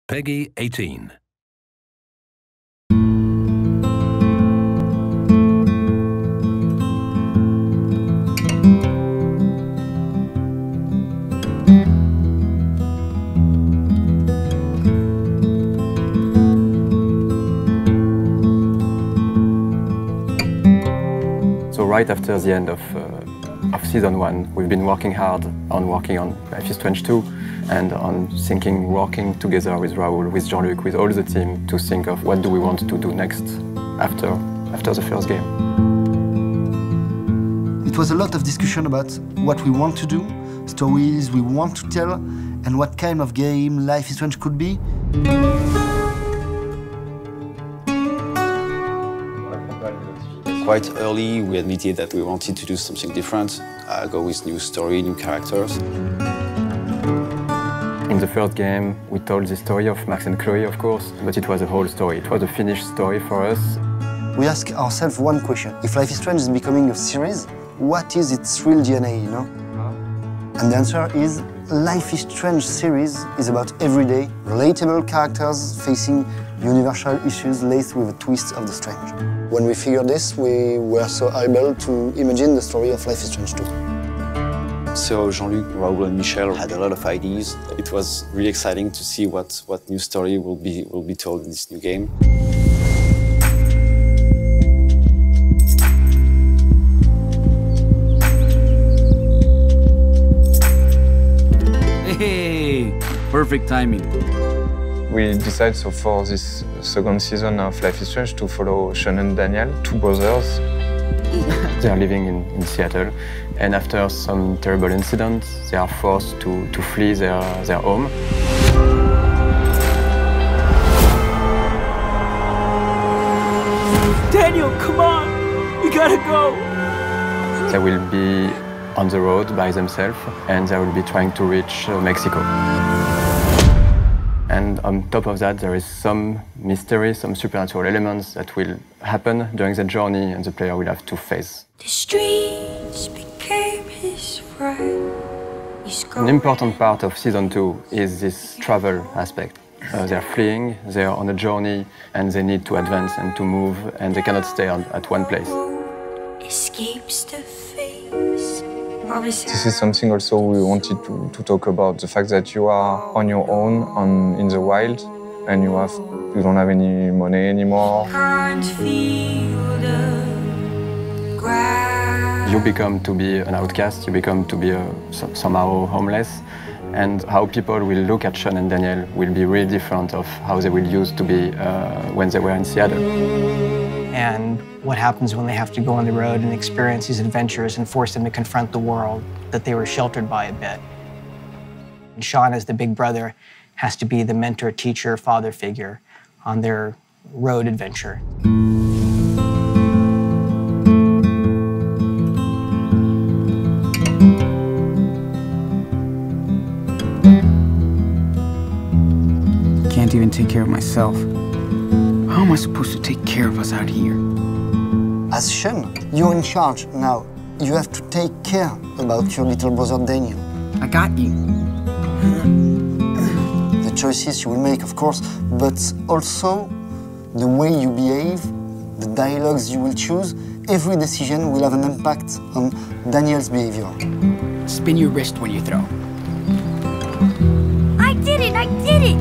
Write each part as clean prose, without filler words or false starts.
Peggy 18. So right after the end of season 1, we've been working hard on Life is Strange 2 and on working together with Raoul, with Jean-Luc, with all the team to think of what do we want to do next after the first game. It was a lot of discussion about what we want to do, stories we want to tell, and what kind of game Life is Strange could be. Quite early, we admitted that we wanted to do something different, go with new story, new characters. In the first game, we told the story of Max and Chloe, of course, but it was a whole story. It was a finished story for us. We ask ourselves one question. If Life is Strange is becoming a series, what is its real DNA, you know? And the answer is, Life is Strange series is about everyday, relatable characters facing universal issues laced with a twist of the strange. When we figured this, we were so able to imagine the story of Life is Strange 2. So Jean-Luc, Raoul and Michel had a lot of ideas. It was really exciting to see what new story will be told in this new game. Hey, perfect timing. We decided so for this second season of Life is Strange to follow Chaîne and Daniel, two brothers. They are living in Seattle, and after some terrible incidents, they are forced to flee their home. Daniel, come on! We gotta go! They will be on the road by themselves, and they will be trying to reach Mexico. And on top of that, there is some mystery, some supernatural elements that will happen during the journey, and the player will have to face. The streets became his friend. An important part of season 2 is this travel aspect. They're fleeing, they're on a journey, and they need to advance and to move, and they cannot stay at one place. Escapes the face. This is something also we wanted to talk about, the fact that you are on your own in the wild, and you don't have any money anymore. You become to be an outcast, you become to be somehow homeless, and how people will look at Sean and Daniel will be really different of how they will used to be when they were in Seattle. And what happens when they have to go on the road and experience these adventures and force them to confront the world that they were sheltered by a bit. And Sean, as the big brother, has to be the mentor, teacher, father figure on their road adventure. Can't even take care of myself. How am I supposed to take care of us out here? As Chaîne, you're in charge now. You have to take care about your little brother Daniel. I got you. The choices you will make, of course, but also the way you behave, the dialogues you will choose, every decision will have an impact on Daniel's behavior. Spin your wrist when you throw. I did it! I did it!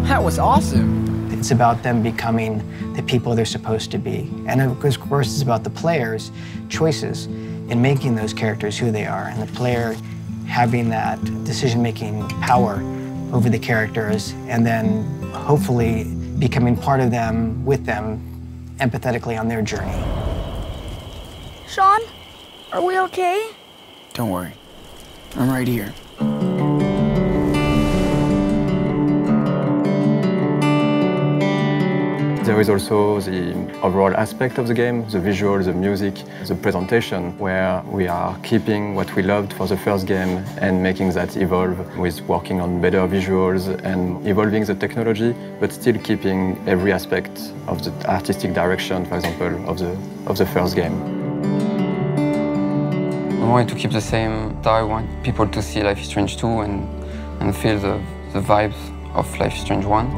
That was awesome. It's about them becoming the people they're supposed to be. And of course, it's about the players' choices in making those characters who they are, and the player having that decision-making power over the characters, and then hopefully becoming part of them, with them, empathetically on their journey. Sean, are we okay? Don't worry. I'm right here. There is also the overall aspect of the game, the visual, the music, the presentation, where we are keeping what we loved for the first game and making that evolve with working on better visuals and evolving the technology, but still keeping every aspect of the artistic direction, for example, of the first game. We wanted to keep the same. I want people to see Life is Strange 2 and feel the vibes of Life is Strange 1.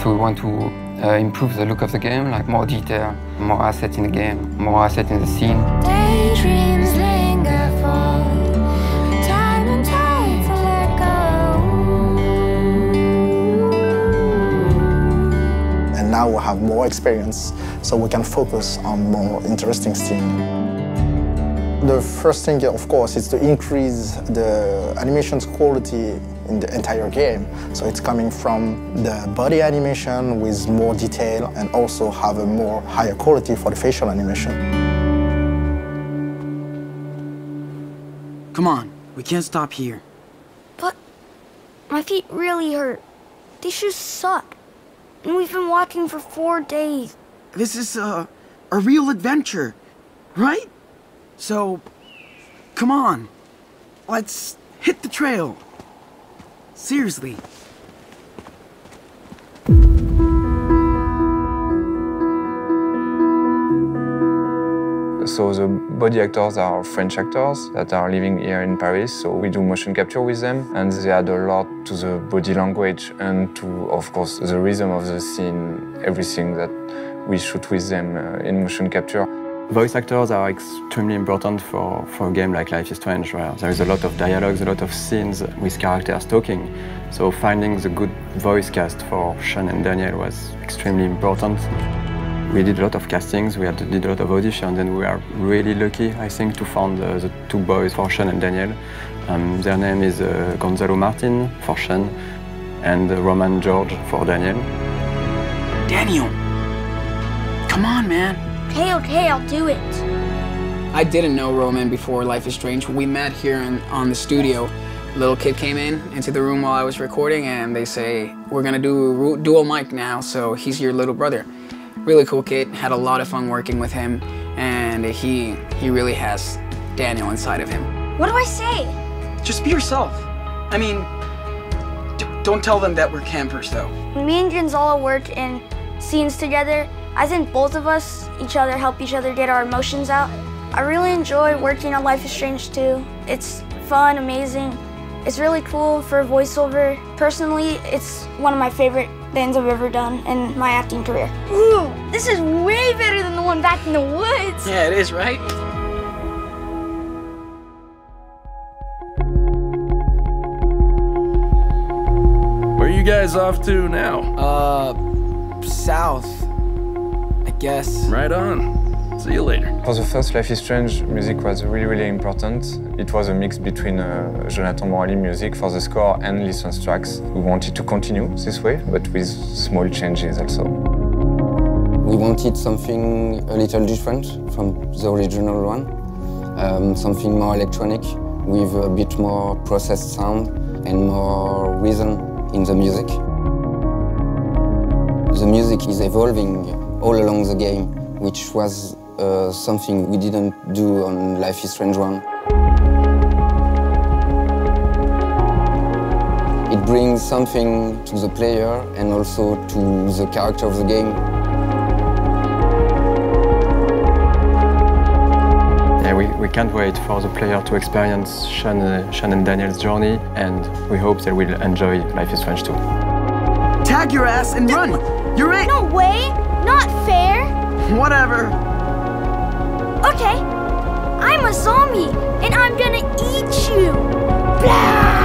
So we want to improve the look of the game, like more detail, more assets in the game, more assets in the scene. Daydreams linger for time and tide to let go. And now we have more experience, so we can focus on more interesting things. The first thing, of course, is to increase the animation's quality in the entire game. So it's coming from the body animation with more detail and also have a more higher quality for the facial animation. Come on, we can't stop here. But my feet really hurt. These shoes suck. And we've been walking for 4 days. This is a real adventure, right? So, come on, let's hit the trail. Seriously. So the body actors are French actors that are living here in Paris, so we do motion capture with them, and they add a lot to the body language and to, of course, the rhythm of the scene, everything that we shoot with them in motion capture. Voice actors are extremely important for a game like Life is Strange, where there is a lot of dialogues, a lot of scenes with characters talking. So finding the good voice cast for Chaîne and Daniel was extremely important. We did a lot of castings, we did a lot of auditions, and we are really lucky, I think, to find the two boys for Chaîne and Daniel. Their name is Gonzalo Martin for Chaîne and Roman George for Daniel. Daniel, come on, man. Okay, I'll do it. I didn't know Roman before Life is Strange. We met here on the studio. A little kid came into the room while I was recording, and they say, we're gonna do dual mic now, so he's your little brother. Really cool kid, had a lot of fun working with him, and he really has Daniel inside of him. What do I say? Just be yourself. I mean, don't tell them that we're campers, though. When me and Gonzalo work in scenes together, I think both of us, help each other get our emotions out. I really enjoy working on Life is Strange 2. It's fun, amazing. It's really cool for voiceover. Personally, it's one of my favorite things I've ever done in my acting career. Ooh, this is way better than the one back in the woods. Yeah, it is, right? Where are you guys off to now? South, I guess. Right on. See you later. For the first Life is Strange, music was really important. It was a mix between Jonathan Morali music for the score and licensed tracks. We wanted to continue this way, but with small changes also. We wanted something a little different from the original one, something more electronic with a bit more processed sound and more rhythm in the music. The music is evolving all along the game, which was something we didn't do on Life is Strange 1. It brings something to the player and also to the character of the game. Yeah, we can't wait for the player to experience Chaîne and Daniel's journey, and we hope they will enjoy Life is Strange too. Tag your ass and run! You're it! No way! Not fair! Whatever. Okay, I'm a zombie, and I'm gonna eat you! Blah!